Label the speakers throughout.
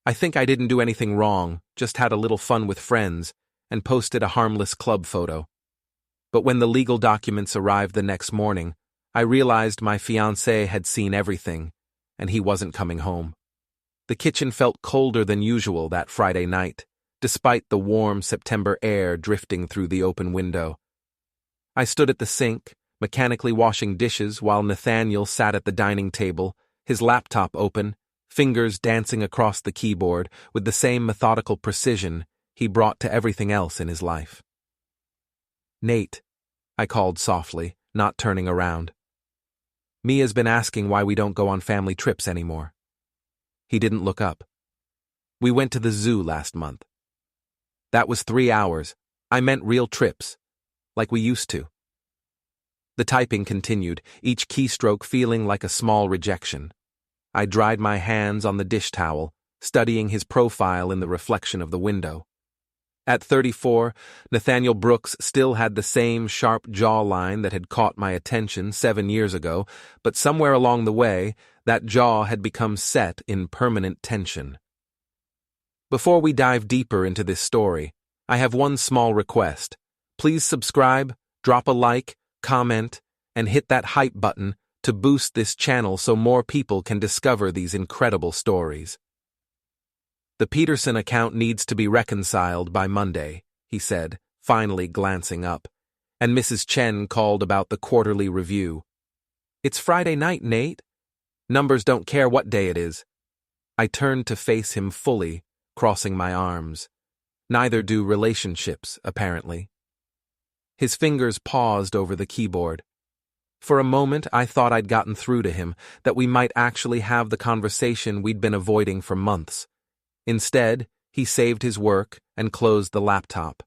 Speaker 1: I think I didn't do anything wrong, just had a little fun with friends, and posted a harmless club photo. But when the legal documents arrived the next morning, I realized my fiancé had seen everything, and he wasn't coming home. The kitchen felt colder than usual that Friday night, despite the warm September air drifting through the open window. I stood at the sink, mechanically washing dishes while Nathaniel sat at the dining table, his laptop open, fingers dancing across the keyboard with the same methodical precision he brought to everything else in his life. "Nate," I called softly, not turning around. "Mia's been asking why we don't go on family trips anymore." He didn't look up. "We went to the zoo last month." "That was 3 hours. I meant real trips, like we used to." The typing continued, each keystroke feeling like a small rejection. I dried my hands on the dish towel, studying his profile in the reflection of the window. At 34, Nathaniel Brooks still had the same sharp jawline that had caught my attention 7 years ago, but somewhere along the way, that jaw had become set in permanent tension. Before we dive deeper into this story, I have one small request. Please subscribe, drop a like, comment, and hit that hype button to boost this channel so more people can discover these incredible stories. "The Peterson account needs to be reconciled by Monday," he said, finally glancing up, and Mrs. Chen called about the quarterly review. "It's Friday night, Nate. Numbers don't care what day it is." I turned to face him fully, crossing my arms. Neither do relationships, apparently. His fingers paused over the keyboard. For a moment, I thought I'd gotten through to him, that we might actually have the conversation we'd been avoiding for months. Instead, he saved his work and closed the laptop.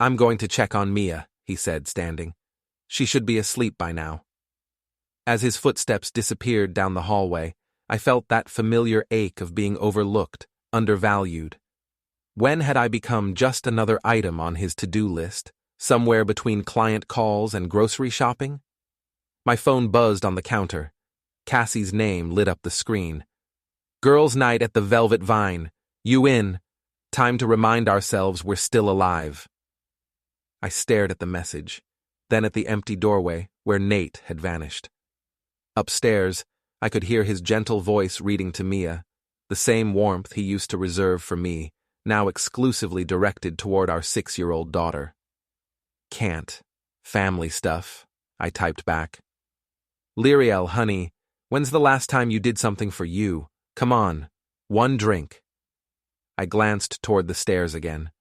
Speaker 1: "I'm going to check on Mia," he said, standing. "She should be asleep by now." As his footsteps disappeared down the hallway, I felt that familiar ache of being overlooked, undervalued. When had I become just another item on his to-do list, somewhere between client calls and grocery shopping? My phone buzzed on the counter. Cassie's name lit up the screen. "Girls' night at the Velvet Vine. You in? Time to remind ourselves we're still alive." I stared at the message, then at the empty doorway where Nate had vanished. Upstairs, I could hear his gentle voice reading to Mia, the same warmth he used to reserve for me, now exclusively directed toward our 6-year-old daughter. "Can't. Family stuff," I typed back. "Lirael, honey, when's the last time you did something for you? Come on, one drink." I glanced toward the stairs again.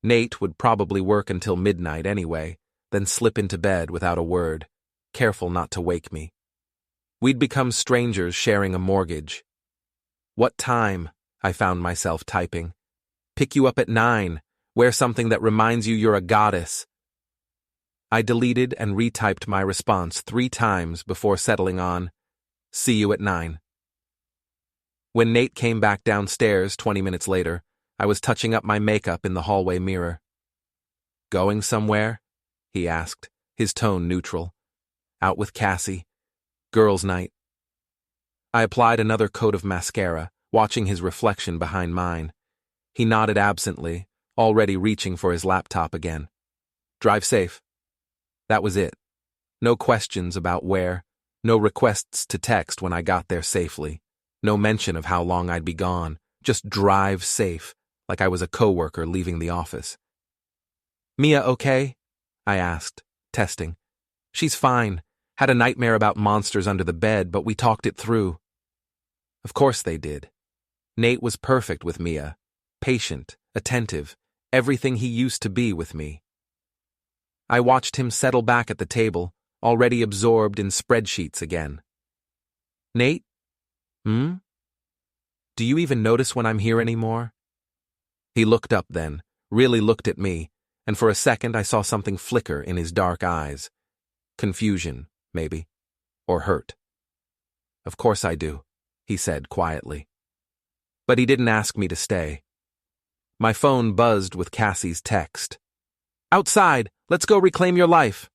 Speaker 1: Nate would probably work until midnight anyway, then slip into bed without a word, careful not to wake me. We'd become strangers sharing a mortgage. "What time?" I found myself typing. "Pick you up at 9. Wear something that reminds you you're a goddess." I deleted and retyped my response 3 times before settling on, "See you at 9. When Nate came back downstairs 20 minutes later, I was touching up my makeup in the hallway mirror. "Going somewhere?" he asked, his tone neutral. "Out with Cassie. Girls' night." I applied another coat of mascara, watching his reflection behind mine. He nodded absently, already reaching for his laptop again. "Drive safe." That was it. No questions about where, no requests to text when I got there safely, no mention of how long I'd be gone, just drive safe, like I was a coworker leaving the office. "Mia okay?" I asked, testing. "She's fine. Had a nightmare about monsters under the bed, but we talked it through." Of course they did. Nate was perfect with Mia, patient, attentive, everything he used to be with me. I watched him settle back at the table, already absorbed in spreadsheets again. "Nate? Do you even notice when I'm here anymore?" He looked up then, really looked at me, and for a second I saw something flicker in his dark eyes. Confusion, maybe. Or hurt. "Of course I do," he said quietly. But he didn't ask me to stay. My phone buzzed with Cassie's text. "Outside! Let's go reclaim your life!"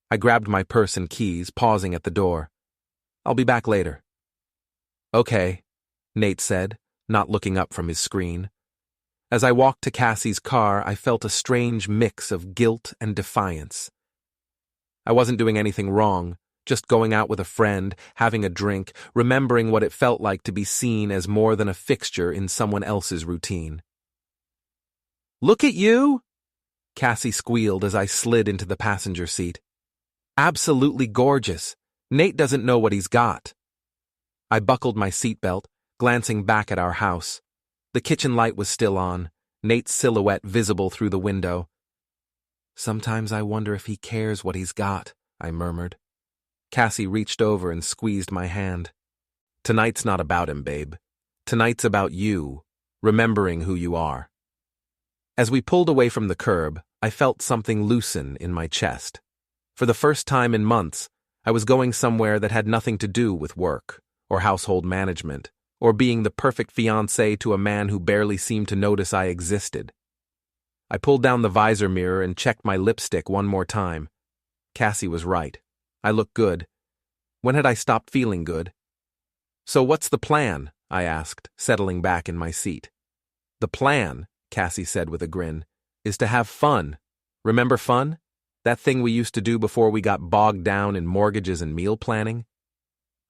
Speaker 1: I grabbed my purse and keys, pausing at the door. "I'll be back later." "Okay," Nate said, not looking up from his screen. As I walked to Cassie's car, I felt a strange mix of guilt and defiance. I wasn't doing anything wrong, just going out with a friend, having a drink, remembering what it felt like to be seen as more than a fixture in someone else's routine. "Look at you!" Cassie squealed as I slid into the passenger seat. "Absolutely gorgeous. Nate doesn't know what he's got." I buckled my seatbelt, glancing back at our house. The kitchen light was still on, Nate's silhouette visible through the window. "Sometimes I wonder if he cares what he's got," I murmured. Cassie reached over and squeezed my hand. "Tonight's not about him, babe. Tonight's about you, remembering who you are." As we pulled away from the curb, I felt something loosen in my chest. For the first time in months, I was going somewhere that had nothing to do with work, or household management, or being the perfect fiancé to a man who barely seemed to notice I existed. I pulled down the visor mirror and checked my lipstick one more time. Cassie was right. I looked good. When had I stopped feeling good? "So what's the plan?" I asked, settling back in my seat. "The plan," Cassie said with a grin, "is to have fun. Remember fun? That thing we used to do before we got bogged down in mortgages and meal planning?"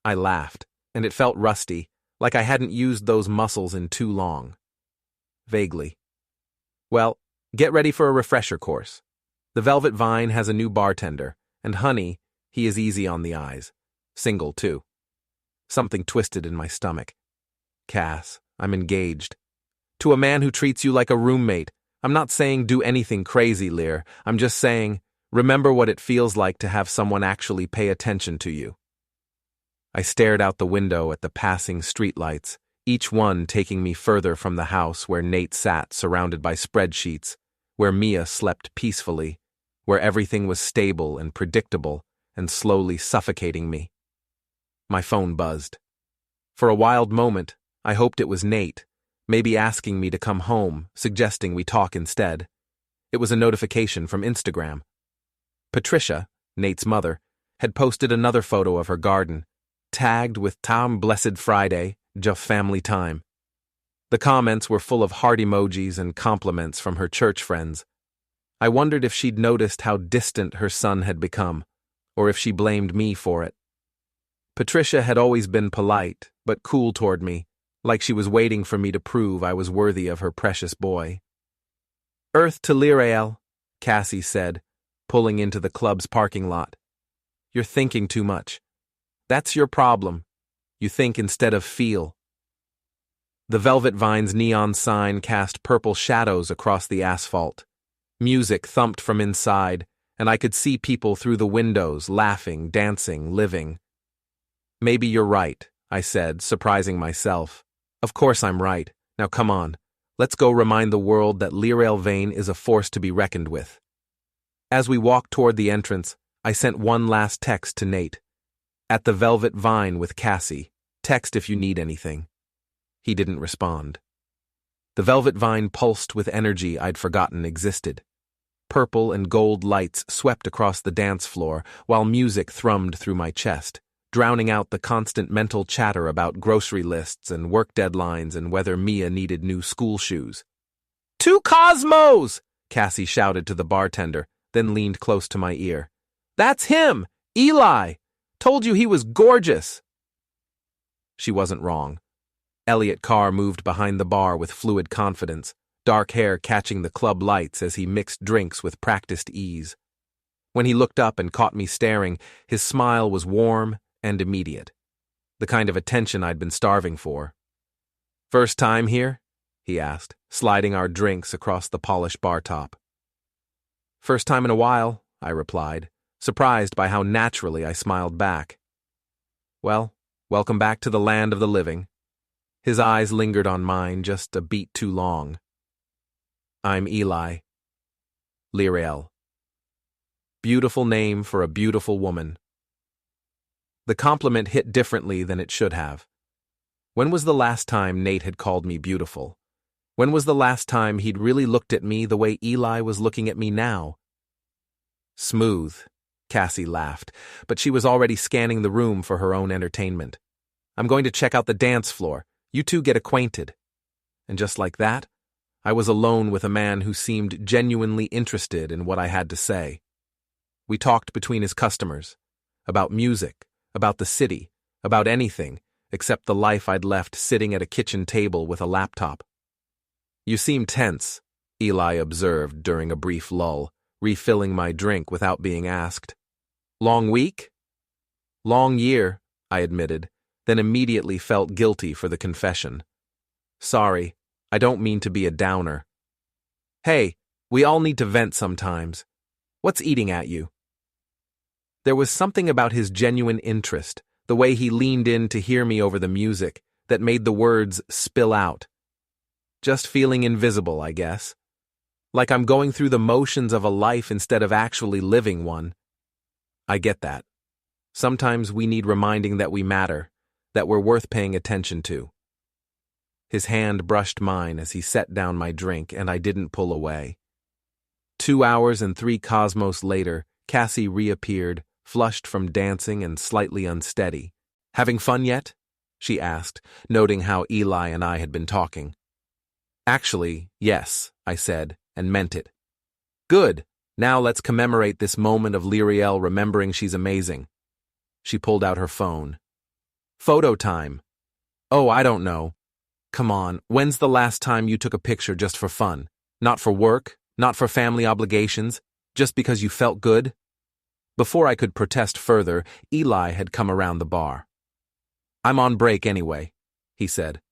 Speaker 1: I laughed, and it felt rusty, like I hadn't used those muscles in too long. Vaguely. "Well, get ready for a refresher course. The Velvet Vine has a new bartender, and honey, he is easy on the eyes. Single, too." Something twisted in my stomach. "Cass, I'm engaged. To a man who treats you like a roommate. I'm not saying do anything crazy, Lear. I'm just saying, remember what it feels like to have someone actually pay attention to you." I stared out the window at the passing streetlights, each one taking me further from the house where Nate sat surrounded by spreadsheets, where Mia slept peacefully, where everything was stable and predictable and slowly suffocating me. My phone buzzed. For a wild moment, I hoped it was Nate, maybe asking me to come home, suggesting we talk instead. It was a notification from Instagram. Patricia, Nate's mother, had posted another photo of her garden, tagged with "Tam Blessed Friday, just family time." The comments were full of heart emojis and compliments from her church friends. I wondered if she'd noticed how distant her son had become, or if she blamed me for it. Patricia had always been polite, but cool toward me, like she was waiting for me to prove I was worthy of her precious boy. "Earth to Lirael," Cassie said, pulling into the club's parking lot. "You're thinking too much. That's your problem. You think instead of feel." The Velvet Vine's neon sign cast purple shadows across the asphalt. Music thumped from inside, and I could see people through the windows, laughing, dancing, living. "Maybe you're right," I said, surprising myself. "Of course I'm right. Now come on. Let's go remind the world that Lirael Vane is a force to be reckoned with." As we walked toward the entrance, I sent one last text to Nate. "At the Velvet Vine with Cassie. Text if you need anything." He didn't respond. The Velvet Vine pulsed with energy I'd forgotten existed. Purple and gold lights swept across the dance floor, while music thrummed through my chest, drowning out the constant mental chatter about grocery lists and work deadlines and whether Mia needed new school shoes. "Two Cosmos!" Cassie shouted to the bartender, then leaned close to my ear. "That's him! Eli! Told you he was gorgeous!" She wasn't wrong. Elliot Carr moved behind the bar with fluid confidence, dark hair catching the club lights as he mixed drinks with practiced ease. When he looked up and caught me staring, his smile was warm and immediate, the kind of attention I'd been starving for. "First time here?" he asked, sliding our drinks across the polished bar top. "First time in a while," I replied, surprised by how naturally I smiled back. "Well, welcome back to the land of the living." His eyes lingered on mine just a beat too long. "I'm Eli. Lirael. Beautiful name for a beautiful woman." The compliment hit differently than it should have. When was the last time Nate had called me beautiful? When was the last time he'd really looked at me the way Eli was looking at me now? "Smooth," Cassie laughed, but she was already scanning the room for her own entertainment. "I'm going to check out the dance floor. You two get acquainted." and just like that, I was alone with a man who seemed genuinely interested in what I had to say. We talked between his customers, about music, about the city, about anything, except the life I'd left sitting at a kitchen table with a laptop. "You seem tense," Eli observed during a brief lull, refilling my drink without being asked. "Long week?" "Long year," I admitted, then immediately felt guilty for the confession. "Sorry, I don't mean to be a downer." "Hey, we all need to vent sometimes. What's eating at you?" There was something about his genuine interest, the way he leaned in to hear me over the music, that made the words spill out. Just feeling invisible, I guess. Like I'm going through the motions of a life instead of actually living one. I get that. Sometimes we need reminding that we matter, that we're worth paying attention to. His hand brushed mine as he set down my drink, and I didn't pull away. 2 hours and 3 cosmos later, Cassie reappeared, flushed from dancing and slightly unsteady. "Having fun yet?" she asked, noting how Eli and I had been talking. "Actually, yes," I said, and meant it. "Good. Now let's commemorate this moment of Lirael remembering she's amazing." She pulled out her phone. "Photo time." "Oh, I don't know. Come on, when's the last time you took a picture just for fun? Not for work, not for family obligations, just because you felt good?" Before I could protest further, Eli had come around the bar. "I'm on break anyway," he said.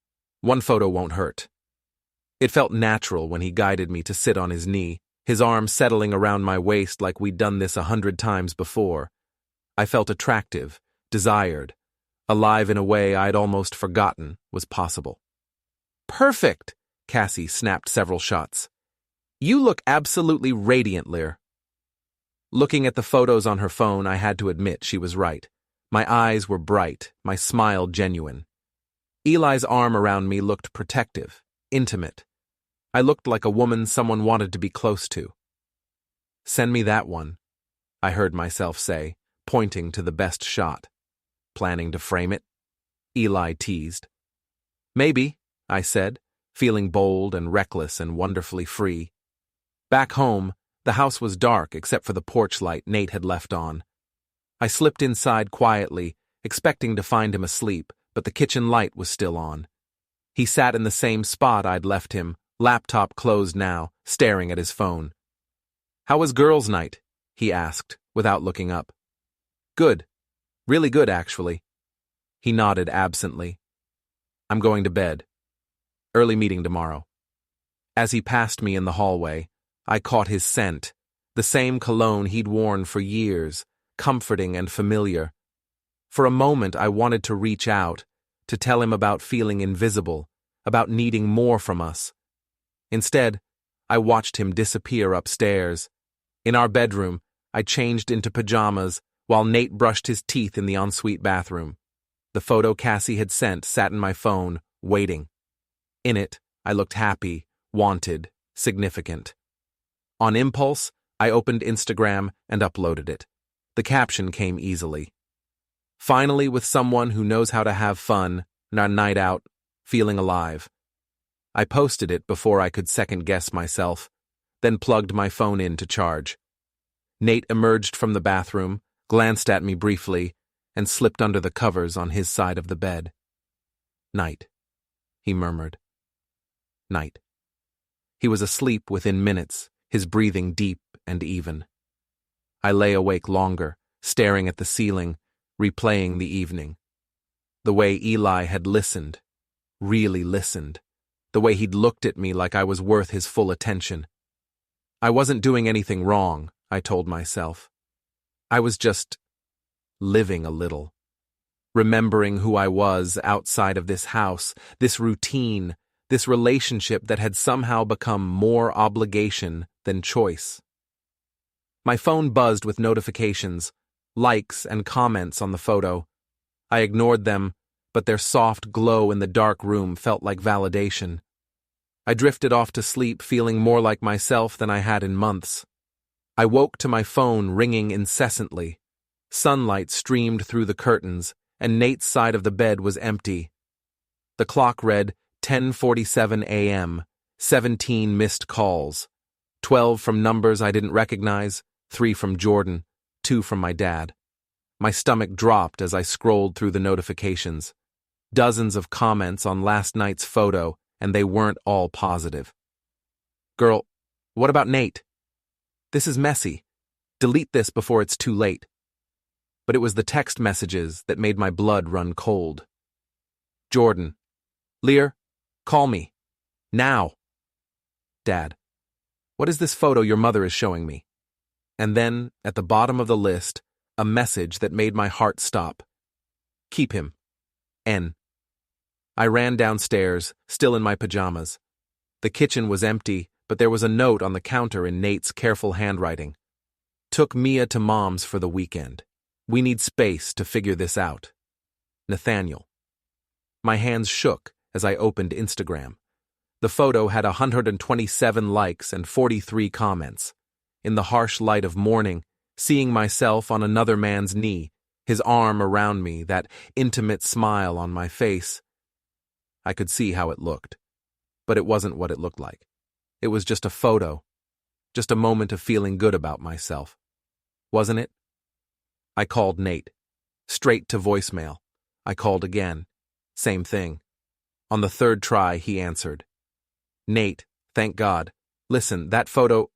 Speaker 1: "One photo won't hurt." It felt natural when he guided me to sit on his knee, his arm settling around my waist like we'd done this 100 times before. I felt attractive, desired, alive in a way I'd almost forgotten was possible. "Perfect!" Cassie snapped several shots. "You look absolutely radiant, Lir." Looking at the photos on her phone, I had to admit she was right. My eyes were bright, my smile genuine. Eli's arm around me looked protective, intimate. I looked like a woman someone wanted to be close to. "Send me that one," I heard myself say, pointing to the best shot. "Planning to frame it?" Eli teased. "Maybe," I said, feeling bold and reckless and wonderfully free. Back home, the house was dark except for the porch light Nate had left on. I slipped inside quietly, expecting to find him asleep, but the kitchen light was still on. He sat in the same spot I'd left him, laptop closed now, staring at his phone. "How was girls' night?" he asked, without looking up. "Good. Really good, actually." He nodded absently. "I'm going to bed. Early meeting tomorrow." As he passed me in the hallway, I caught his scent, the same cologne he'd worn for years, comforting and familiar. For a moment I wanted to reach out, to tell him about feeling invisible, about needing more from us. Instead, I watched him disappear upstairs. In our bedroom, I changed into pajamas while Nate brushed his teeth in the ensuite bathroom. The photo Cassie had sent sat in my phone, waiting. In it, I looked happy, wanted, significant. On impulse, I opened Instagram and uploaded it. The caption came easily. "Finally with someone who knows how to have fun, and a night out, feeling alive." I posted it before I could second-guess myself, then plugged my phone in to charge. Nate emerged from the bathroom, glanced at me briefly, and slipped under the covers on his side of the bed. "Night," he murmured. "Night." He was asleep within minutes, his breathing deep and even. I lay awake longer, staring at the ceiling, replaying the evening. The way Eli had listened, really listened. The way he'd looked at me like I was worth his full attention. I wasn't doing anything wrong, I told myself. I was just living a little. Remembering who I was outside of this house, this routine, this relationship that had somehow become more obligation than choice. My phone buzzed with notifications, likes and comments on the photo. I ignored them, but their soft glow in the dark room felt like validation. I drifted off to sleep feeling more like myself than I had in months. I woke to my phone ringing incessantly. Sunlight streamed through the curtains, and Nate's side of the bed was empty. The clock read 10:47 a.m., 17 missed calls, 12 from numbers I didn't recognize, 3 from Jordan, 2 from my dad. My stomach dropped as I scrolled through the notifications. Dozens of comments on last night's photo, and they weren't all positive. Girl, what about Nate? This is messy. Delete this before it's too late. But it was the text messages that made my blood run cold. Jordan. Lear, call me. Now. Dad. What is this photo your mother is showing me? And then, at the bottom of the list, a message that made my heart stop. Keep him. N. I ran downstairs, still in my pajamas. The kitchen was empty, but there was a note on the counter in Nate's careful handwriting. Took Mia to Mom's for the weekend. We need space to figure this out. Nathaniel. My hands shook as I opened Instagram. The photo had 127 likes and 43 comments. In the harsh light of morning, seeing myself on another man's knee, his arm around me, that intimate smile on my face, I could see how it looked. But it wasn't what it looked like. It was just a photo, just a moment of feeling good about myself. Wasn't it? I called Nate. Straight to voicemail. I called again. Same thing. On the third try, he answered. Nate, thank God. Listen, that photo...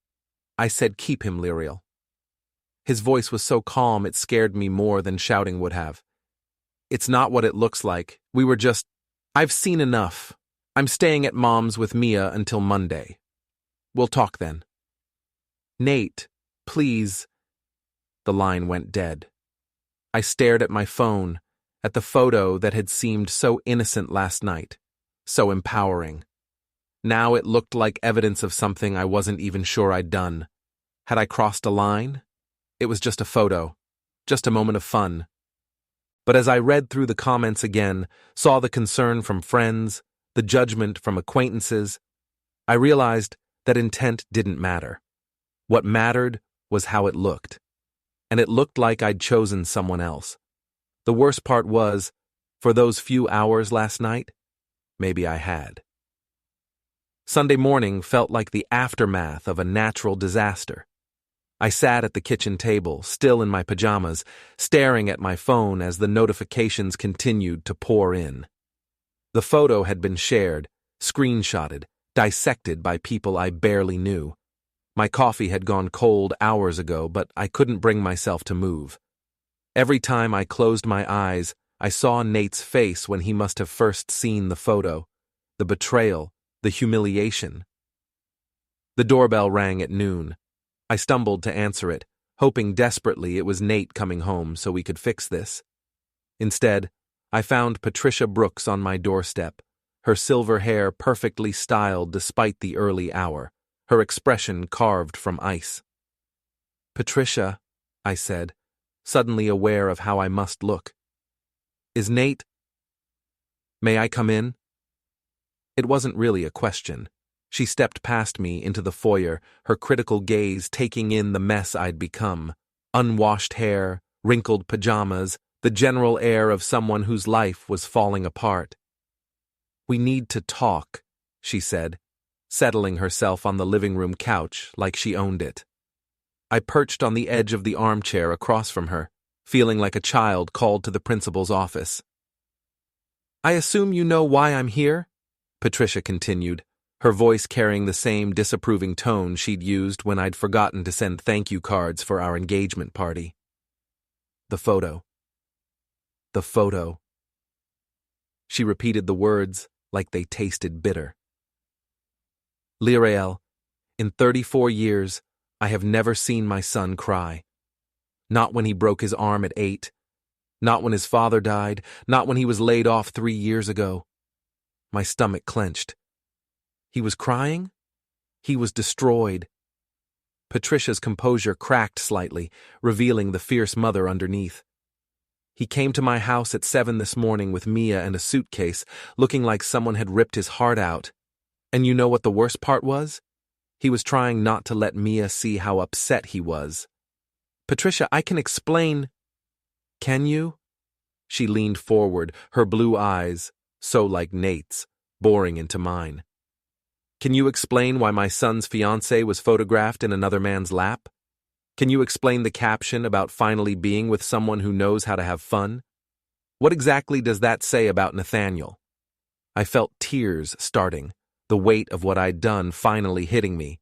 Speaker 1: I said keep him, Lirael. His voice was so calm it scared me more than shouting would have. It's not what it looks like. We were just... I've seen enough. I'm staying at Mom's with Mia until Monday. We'll talk then. Nate, please... The line went dead. I stared at my phone, at the photo that had seemed so innocent last night, so empowering. Now it looked like evidence of something I wasn't even sure I'd done. Had I crossed a line? It was just a photo, just a moment of fun. But as I read through the comments again, saw the concern from friends, the judgment from acquaintances, I realized that intent didn't matter. What mattered was how it looked. And it looked like I'd chosen someone else. The worst part was, for those few hours last night, maybe I had. Sunday morning felt like the aftermath of a natural disaster. I sat at the kitchen table, still in my pajamas, staring at my phone as the notifications continued to pour in. The photo had been shared, screenshotted, dissected by people I barely knew. My coffee had gone cold hours ago, but I couldn't bring myself to move. Every time I closed my eyes, I saw Nate's face when he must have first seen the photo, the betrayal, the humiliation. The doorbell rang at noon. I stumbled to answer it, hoping desperately it was Nate coming home so we could fix this. Instead, I found Patricia Brooks on my doorstep, her silver hair perfectly styled despite the early hour, her expression carved from ice. Patricia, I said, suddenly aware of how I must look. Is Nate... May I come in? It wasn't really a question. She stepped past me into the foyer, her critical gaze taking in the mess I'd become. Unwashed hair, wrinkled pajamas, the general air of someone whose life was falling apart. We need to talk, she said, settling herself on the living room couch like she owned it. I perched on the edge of the armchair across from her, feeling like a child called to the principal's office. I assume you know why I'm here? Patricia continued, her voice carrying the same disapproving tone she'd used when I'd forgotten to send thank you cards for our engagement party. The photo. The photo. She repeated the words like they tasted bitter. Lirael, in 34 years, I have never seen my son cry. Not when he broke his arm at 8. Not when his father died. Not when he was laid off 3 years ago. My stomach clenched. He was crying? He was destroyed. Patricia's composure cracked slightly, revealing the fierce mother underneath. He came to my house at 7 this morning with Mia and a suitcase, looking like someone had ripped his heart out. And you know what the worst part was? He was trying not to let Mia see how upset he was. Patricia, I can explain. Can you? She leaned forward, her blue eyes, so like Nate's, boring into mine. Can you explain why my son's fiancé was photographed in another man's lap? Can you explain the caption about finally being with someone who knows how to have fun? What exactly does that say about Nathaniel? I felt tears starting, the weight of what I'd done finally hitting me.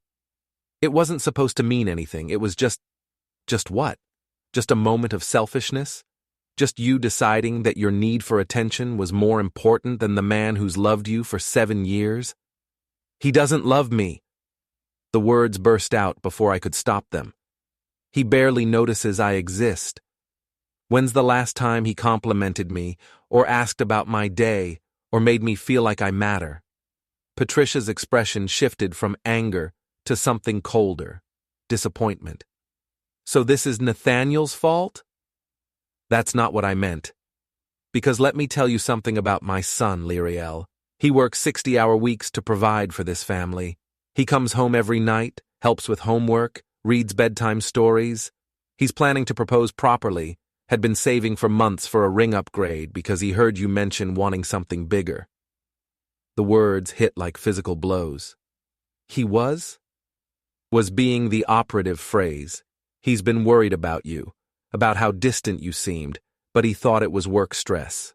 Speaker 1: It wasn't supposed to mean anything, it was just what? Just a moment of selfishness? Just you deciding that your need for attention was more important than the man who's loved you for 7 years? He doesn't love me. The words burst out before I could stop them. He barely notices I exist. When's the last time he complimented me, or asked about my day, or made me feel like I matter? Patricia's expression shifted from anger to something colder, disappointment. So this is Nathaniel's fault? That's not what I meant. Because let me tell you something about my son, Lirael. He works 60-hour weeks to provide for this family. He comes home every night, helps with homework, reads bedtime stories. He's planning to propose properly, had been saving for months for a ring upgrade because he heard you mention wanting something bigger. The words hit like physical blows. He was being the operative phrase. He's been worried about you, about how distant you seemed, but he thought it was work stress.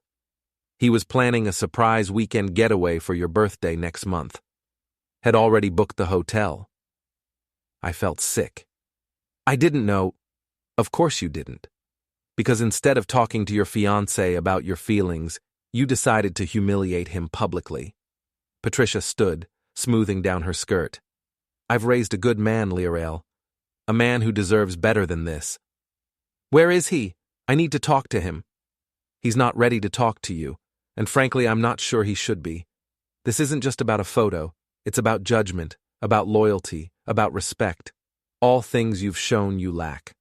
Speaker 1: He was planning a surprise weekend getaway for your birthday next month. Had already booked the hotel. I felt sick. I didn't know. Of course you didn't. Because instead of talking to your fiancé about your feelings, you decided to humiliate him publicly. Patricia stood, smoothing down her skirt. I've raised a good man, Lirael. A man who deserves better than this. Where is he? I need to talk to him. He's not ready to talk to you, and frankly, I'm not sure he should be. This isn't just about a photo. It's about judgment, about loyalty, about respect. All things you've shown you lack.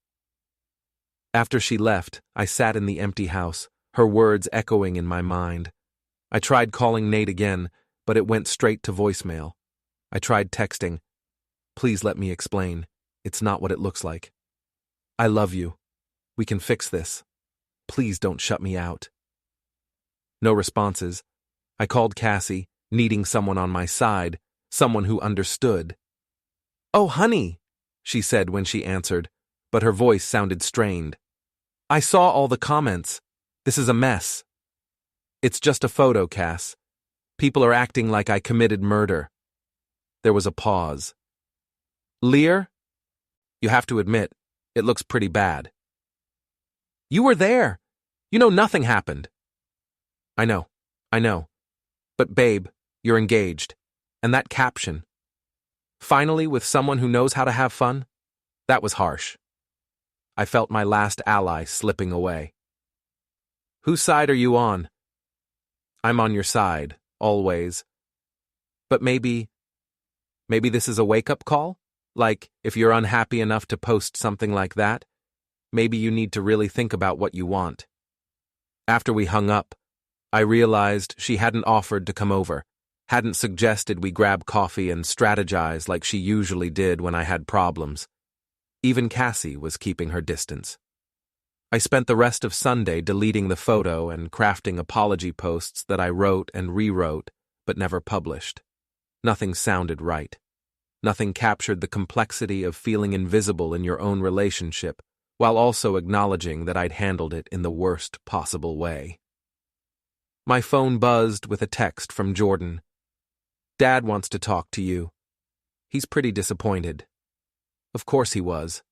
Speaker 1: After she left, I sat in the empty house, her words echoing in my mind. I tried calling Nate again, but it went straight to voicemail. I tried texting. Please let me explain. It's not what it looks like. I love you. We can fix this. Please don't shut me out. No responses. I called Cassie, needing someone on my side, someone who understood. Oh, honey, she said when she answered, but her voice sounded strained. I saw all the comments. This is a mess. It's just a photo, Cass. People are acting like I committed murder. There was a pause. Lear? You have to admit, it looks pretty bad. You were there. You know nothing happened. I know. But babe, you're engaged. And that caption. Finally with someone who knows how to have fun? That was harsh. I felt my last ally slipping away. Whose side are you on? I'm on your side, always. But maybe this is a wake-up call? Like, if you're unhappy enough to post something like that, maybe you need to really think about what you want. After we hung up, I realized she hadn't offered to come over, hadn't suggested we grab coffee and strategize like she usually did when I had problems. Even Cassie was keeping her distance. I spent the rest of Sunday deleting the photo and crafting apology posts that I wrote and rewrote, but never published. Nothing sounded right. Nothing captured the complexity of feeling invisible in your own relationship, while also acknowledging that I'd handled it in the worst possible way. My phone buzzed with a text from Jordan. Dad wants to talk to you. He's pretty disappointed. Of course he was.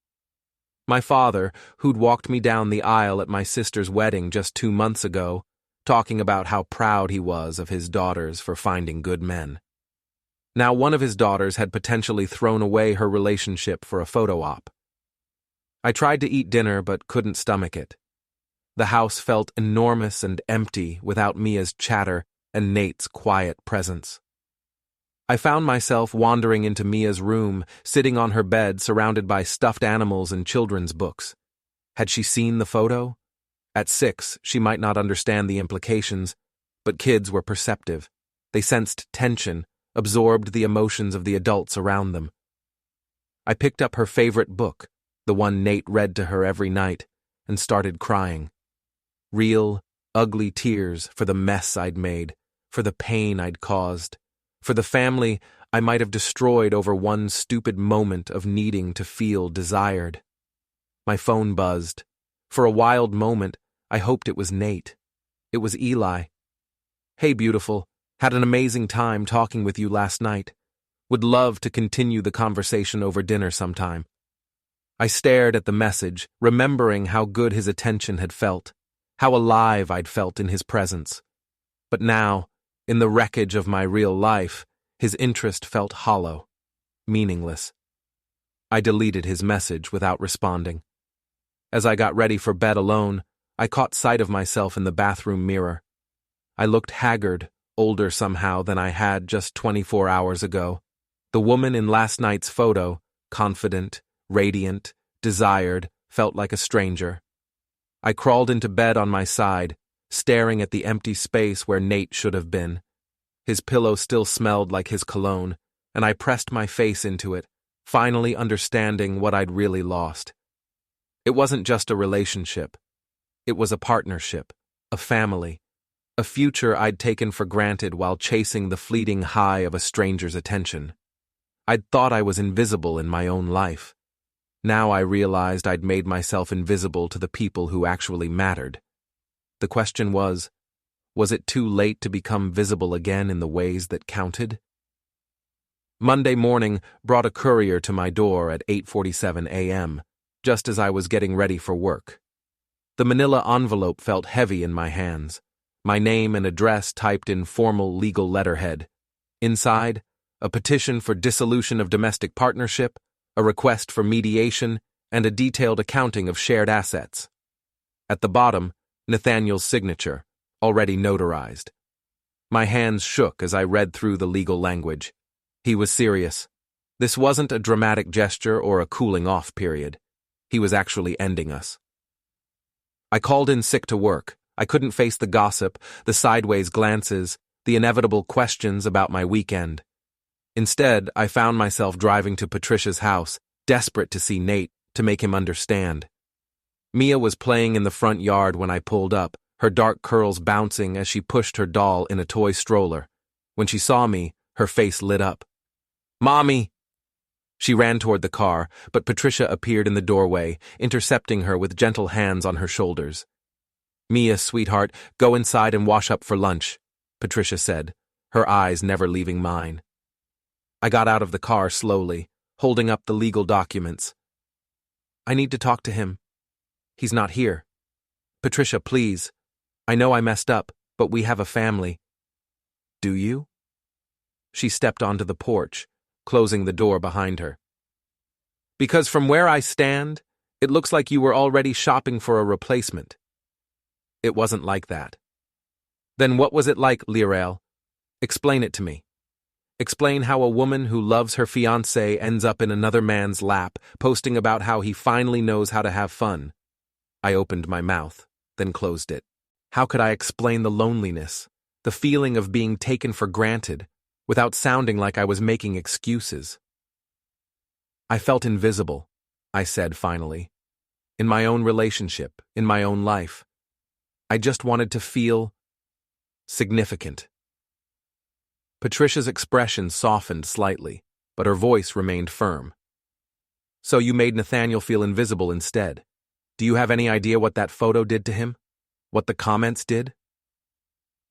Speaker 1: My father, who'd walked me down the aisle at my sister's wedding just 2 months ago, talking about how proud he was of his daughters for finding good men. Now one of his daughters had potentially thrown away her relationship for a photo op. I tried to eat dinner but couldn't stomach it. The house felt enormous and empty without Mia's chatter and Nate's quiet presence. I found myself wandering into Mia's room, sitting on her bed surrounded by stuffed animals and children's books. Had she seen the photo? At 6, she might not understand the implications, but kids were perceptive. They sensed tension, absorbed the emotions of the adults around them. I picked up her favorite book, the one Nate read to her every night, and started crying. Real, ugly tears for the mess I'd made, for the pain I'd caused, for the family I might have destroyed over one stupid moment of needing to feel desired. My phone buzzed. For a wild moment, I hoped it was Nate. It was Eli. "Hey, beautiful. Had an amazing time talking with you last night. Would love to continue the conversation over dinner sometime." I stared at the message, remembering how good his attention had felt, how alive I'd felt in his presence. But now, in the wreckage of my real life, his interest felt hollow, meaningless. I deleted his message without responding. As I got ready for bed alone, I caught sight of myself in the bathroom mirror. I looked haggard, older somehow than I had just 24 hours ago. The woman in last night's photo, confident, radiant, desired, felt like a stranger. I crawled into bed on my side, staring at the empty space where Nate should have been. His pillow still smelled like his cologne, and I pressed my face into it, finally understanding what I'd really lost. It wasn't just a relationship. It was a partnership, a family, a future I'd taken for granted while chasing the fleeting high of a stranger's attention. I'd thought I was invisible in my own life. Now I realized I'd made myself invisible to the people who actually mattered. The question was it too late to become visible again in the ways that counted? Monday morning brought a courier to my door at 8:47 a.m., just as I was getting ready for work. The manila envelope felt heavy in my hands, my name and address typed in formal legal letterhead. Inside, a petition for dissolution of domestic partnership, a request for mediation, and a detailed accounting of shared assets. At the bottom, Nathaniel's signature, already notarized. My hands shook as I read through the legal language. He was serious. This wasn't a dramatic gesture or a cooling-off period. He was actually ending us. I called in sick to work. I couldn't face the gossip, the sideways glances, the inevitable questions about my weekend. Instead, I found myself driving to Patricia's house, desperate to see Nate, to make him understand. Mia was playing in the front yard when I pulled up, her dark curls bouncing as she pushed her doll in a toy stroller. When she saw me, her face lit up. "Mommy!" She ran toward the car, but Patricia appeared in the doorway, intercepting her with gentle hands on her shoulders. "Mia, sweetheart, go inside and wash up for lunch," Patricia said, her eyes never leaving mine. I got out of the car slowly, holding up the legal documents. "I need to talk to him. He's not here. Patricia, please. I know I messed up, but we have a family." "Do you?" She stepped onto the porch, closing the door behind her. "Because from where I stand, it looks like you were already shopping for a replacement." "It wasn't like that." "Then what was it like, Lirael? Explain it to me. Explain how a woman who loves her fiancé ends up in another man's lap, posting about how he finally knows how to have fun." I opened my mouth, then closed it. How could I explain the loneliness, the feeling of being taken for granted, without sounding like I was making excuses? "I felt invisible," I said finally. "In my own relationship, in my own life. I just wanted to feel significant." Patricia's expression softened slightly, but her voice remained firm. "So you made Nathaniel feel invisible instead. Do you have any idea what that photo did to him? What the comments did?"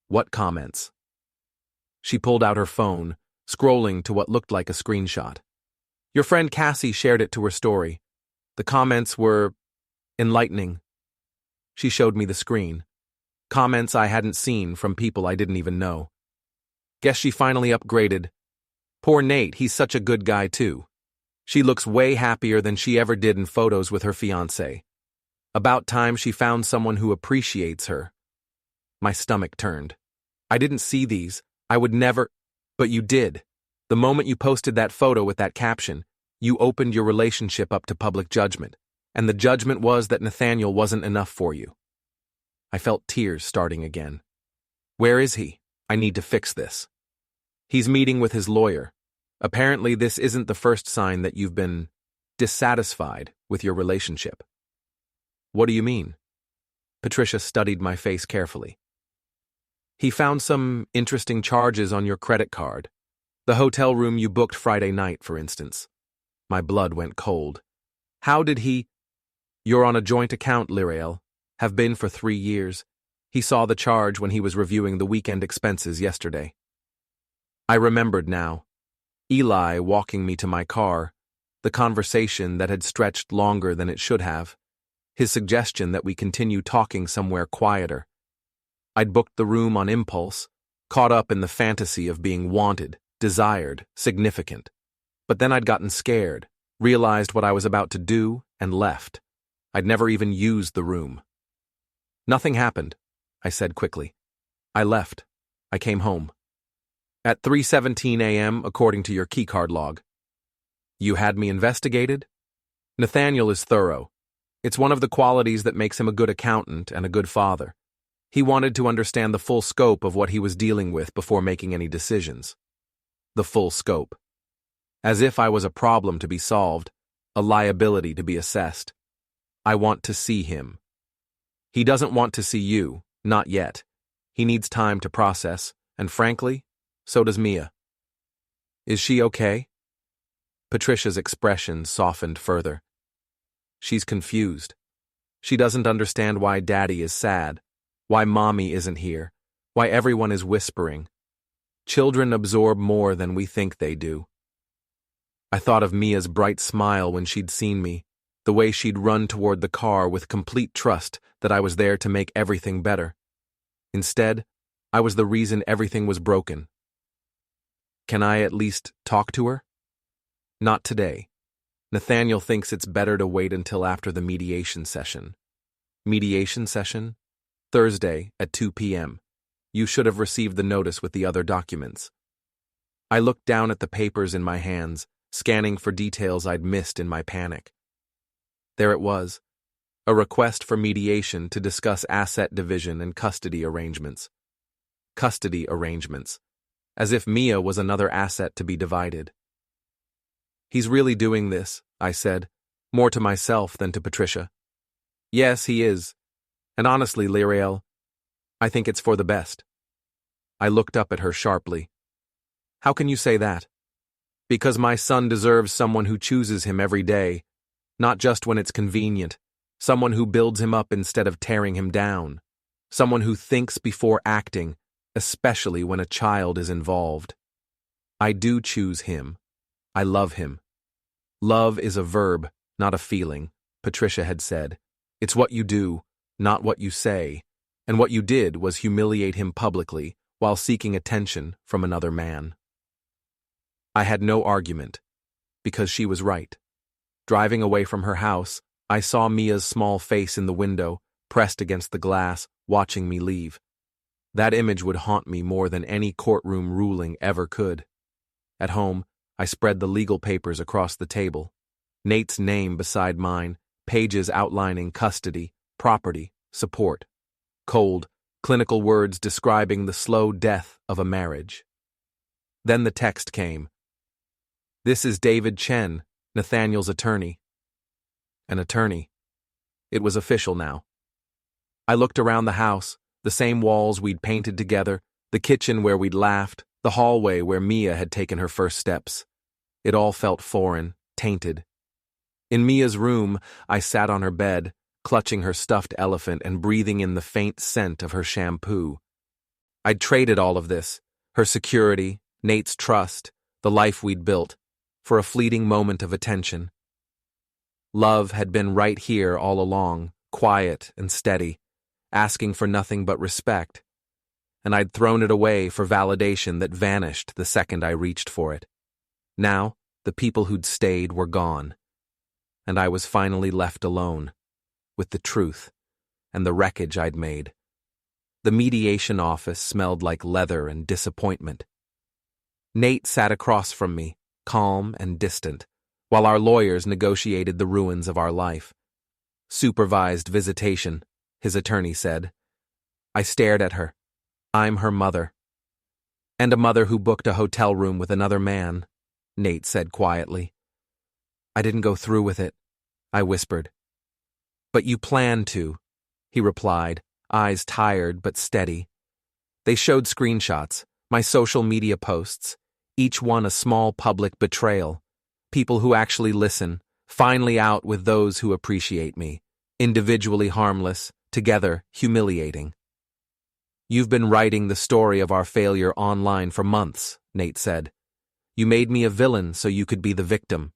Speaker 1: "What comments?" She pulled out her phone, scrolling to what looked like a screenshot. "Your friend Cassie shared it to her story. The comments were enlightening." She showed me the screen. Comments I hadn't seen from people I didn't even know. "Guess she finally upgraded. Poor Nate, he's such a good guy too. She looks way happier than she ever did in photos with her fiancé. About time she found someone who appreciates her." My stomach turned. "I didn't see these. I would never—" "But you did. The moment you posted that photo with that caption, you opened your relationship up to public judgment, and the judgment was that Nathaniel wasn't enough for you." I felt tears starting again. "Where is he? I need to fix this." "He's meeting with his lawyer. Apparently this isn't the first sign that you've been dissatisfied with your relationship." "What do you mean?" Patricia studied my face carefully. He found some interesting charges on your credit card. The hotel room you booked Friday night, for instance. My blood went cold. How did he— You're on a joint account, Lirael. Have been for 3 years. He saw the charge when he was reviewing the weekend expenses yesterday. I remembered now. Eli walking me to my car, the conversation that had stretched longer than it should have, his suggestion that we continue talking somewhere quieter. I'd booked the room on impulse, caught up in the fantasy of being wanted, desired, significant. But then I'd gotten scared, realized what I was about to do, and left. I'd never even used the room. Nothing happened, I said quickly. I left. I came home. At 3:17 a.m., according to your keycard log. You had me investigated? Nathaniel is thorough. It's one of the qualities that makes him a good accountant and a good father. He wanted to understand the full scope of what he was dealing with before making any decisions. The full scope. As if I was a problem to be solved, a liability to be assessed. I want to see him. He doesn't want to see you, not yet. He needs time to process, and frankly, so does Mia. Is she okay? Patricia's expression softened further. She's confused. She doesn't understand why Daddy is sad, why Mommy isn't here, why everyone is whispering. Children absorb more than we think they do. I thought of Mia's bright smile when she'd seen me, the way she'd run toward the car with complete trust that I was there to make everything better. Instead, I was the reason everything was broken. Can I at least talk to her? Not today. Nathaniel thinks it's better to wait until after the mediation session. Mediation session? Thursday at 2 p.m. You should have received the notice with the other documents. I looked down at the papers in my hands, scanning for details I'd missed in my panic. There it was, a request for mediation to discuss asset division and custody arrangements. Custody arrangements, as if Mia was another asset to be divided. He's really doing this, I said, more to myself than to Patricia. Yes, he is. And honestly, Lirael, I think it's for the best. I looked up at her sharply. How can you say that? Because my son deserves someone who chooses him every day, not just when it's convenient, someone who builds him up instead of tearing him down, someone who thinks before acting, especially when a child is involved. I do choose him. I love him. Love is a verb, not a feeling, Patricia had said. It's what you do, not what you say, and what you did was humiliate him publicly while seeking attention from another man. I had no argument, because she was right. Driving away from her house, I saw Mia's small face in the window, pressed against the glass, watching me leave. That image would haunt me more than any courtroom ruling ever could. At home, I spread the legal papers across the table. Nate's name beside mine, pages outlining custody, property, support. Cold, clinical words describing the slow death of a marriage. Then the text came. This is David Chen, Nathaniel's attorney. An attorney. It was official now. I looked around the house, the same walls we'd painted together, the kitchen where we'd laughed, the hallway where Mia had taken her first steps. It all felt foreign, tainted. In Mia's room, I sat on her bed, clutching her stuffed elephant and breathing in the faint scent of her shampoo. I'd traded all of this, her security, Nate's trust, the life we'd built, for a fleeting moment of attention. Love had been right here all along, quiet and steady, asking for nothing but respect, and I'd thrown it away for validation that vanished the second I reached for it. Now, the people who'd stayed were gone, and I was finally left alone, with the truth and the wreckage I'd made. The mediation office smelled like leather and disappointment. Nate sat across from me, calm and distant, while our lawyers negotiated the ruins of our life. Supervised visitation, his attorney said. I stared at her. I'm her mother. And a mother who booked a hotel room with another man, Nate said quietly. I didn't go through with it, I whispered. But you planned to, he replied, eyes tired but steady. They showed screenshots, my social media posts, each one a small public betrayal. People who actually listen, finally out with those who appreciate me, individually harmless, together humiliating. "You've been writing the story of our failure online for months," Nate said. "You made me a villain so you could be the victim.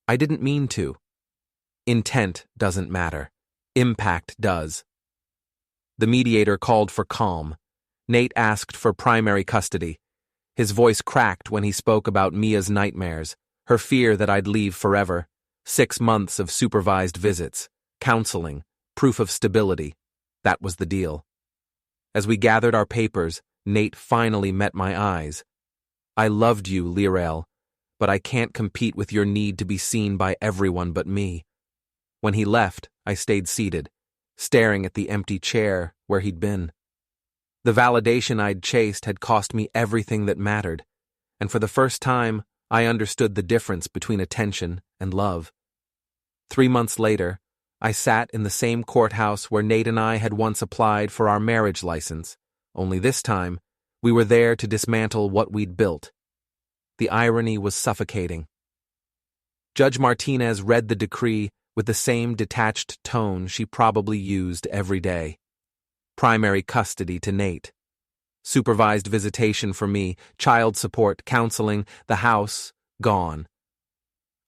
Speaker 1: I didn't mean to. Intent doesn't matter. Impact does." The mediator called for calm. Nate asked for primary custody. His voice cracked when he spoke about Mia's nightmares, her fear that I'd leave forever, 6 months of supervised visits, counseling, proof of stability. That was the deal. As we gathered our papers, Nate finally met my eyes. "I loved you, Lirael, but I can't compete with your need to be seen by everyone but me." When he left, I stayed seated, staring at the empty chair where he'd been. The validation I'd chased had cost me everything that mattered, and for the first time, I understood the difference between attention and love. 3 months later, I sat in the same courthouse where Nate and I had once applied for our marriage license, only this time, we were there to dismantle what we'd built. The irony was suffocating. Judge Martinez read the decree with the same detached tone she probably used every day. Primary custody to Nate. Supervised visitation for me, child support, counseling, the house, gone.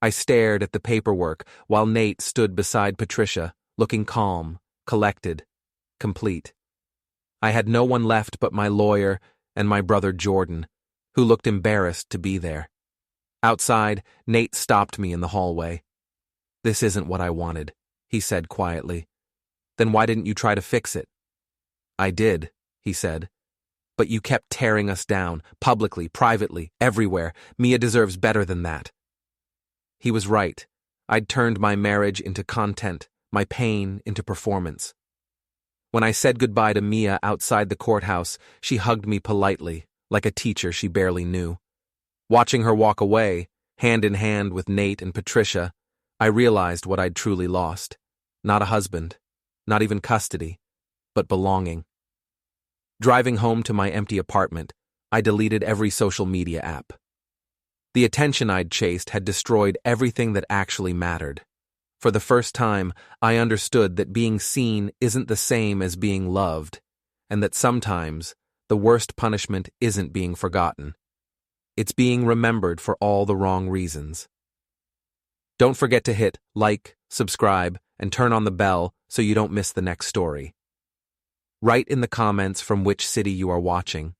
Speaker 1: I stared at the paperwork while Nate stood beside Patricia, looking calm, collected, complete. I had no one left but my lawyer and my brother Jordan, who looked embarrassed to be there. Outside, Nate stopped me in the hallway. "This isn't what I wanted," he said quietly. "Then why didn't you try to fix it?" "I did," he said. "But you kept tearing us down, publicly, privately, everywhere. Mia deserves better than that." He was right. I'd turned my marriage into content, my pain into performance. When I said goodbye to Mia outside the courthouse, she hugged me politely, like a teacher she barely knew. Watching her walk away, hand in hand with Nate and Patricia, I realized what I'd truly lost. Not a husband, not even custody, but belonging. Driving home to my empty apartment, I deleted every social media app. The attention I'd chased had destroyed everything that actually mattered. For the first time, I understood that being seen isn't the same as being loved, and that sometimes the worst punishment isn't being forgotten. It's being remembered for all the wrong reasons. Don't forget to hit like, subscribe, and turn on the bell so you don't miss the next story. Write in the comments from which city you are watching.